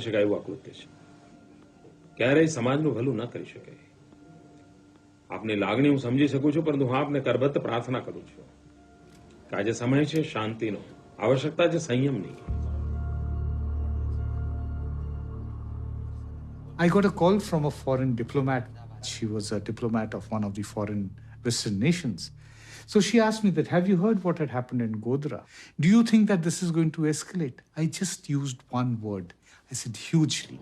શકાય એવું આકૃત્ય છે. ક્યારેય સમાજનું ભલું ન કરી શકે. આપની લાગણી હું સમજી શકું છું, પરંતુ હું આપને કરબદ્ધ પ્રાર્થના કરું છું કે આજે સમય છે શાંતિનો, આવશ્યકતા છે સંયમની. I got a call from a foreign diplomat. She was a diplomat of one of the foreign Western nations. So she asked me that, have you heard what had happened in Godhra? Do you think that this is going to escalate? I just used one word. I said, hugely.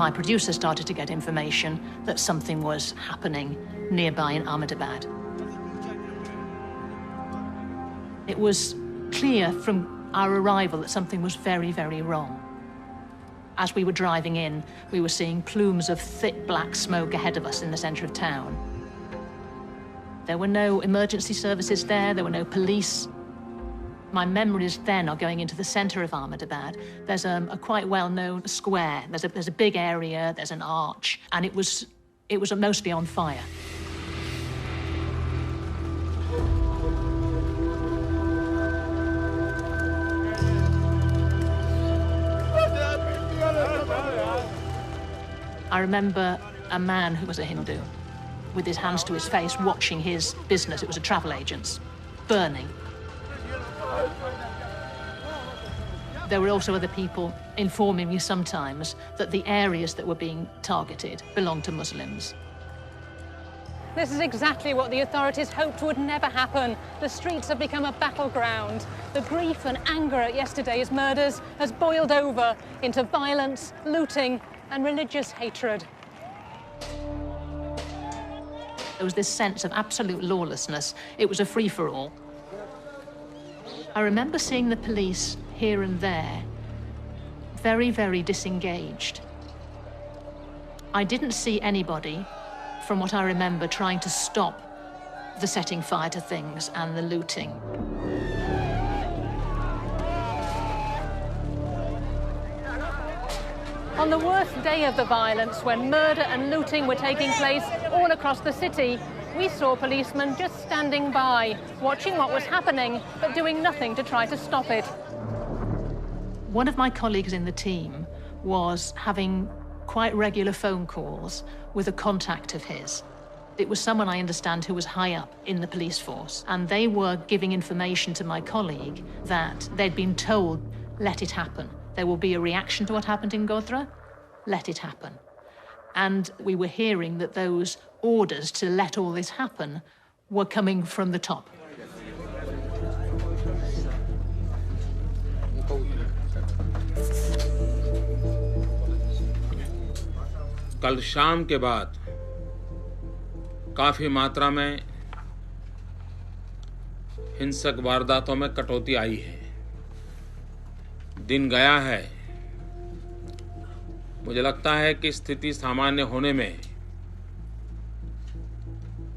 My producer started to get information that something was happening nearby in Ahmedabad. It was clear from our arrival that something was very, very wrong. As we were driving in, we were seeing plumes of thick black smoke ahead of us in the centre of town. There were no emergency services there, there were no police. My memories then are going into the centre of Ahmedabad. There's a quite well-known square. There's a big area, there's an arch, and it was mostly on fire. I remember a man who was a Hindu with his hands to his face watching his business, it was a travel agent's, burning. There were also other people informing me sometimes that the areas that were being targeted belonged to Muslims. This is exactly what the authorities hoped would never happen. The streets have become a battleground. The grief and anger at yesterday's murders has boiled over into violence, looting, and religious hatred. There was this sense of absolute lawlessness. It was a free-for-all. I remember seeing the police here and there, very, very disengaged. I didn't see anybody, from what I remember, trying to stop the setting fire to things and the looting. On the worst day of the violence, when murder and looting were taking place all across the city, we saw policemen just standing by, watching what was happening, but doing nothing to try to stop it. One of my colleagues in the team was having quite regular phone calls with a contact of his. It was someone, I understand, who was high up in the police force, and they were giving information to my colleague that they'd been told, let it happen. There will be a reaction to what happened in Godhra. Let it happen. And we were hearing that those orders to let all this happen were coming from the top. कल शाम के बाद काफी मात्रा में हिंसक वारदातों में कटौती आई है. दिन गया है. मुझे लगता है कि स्थिति सामान्य होने में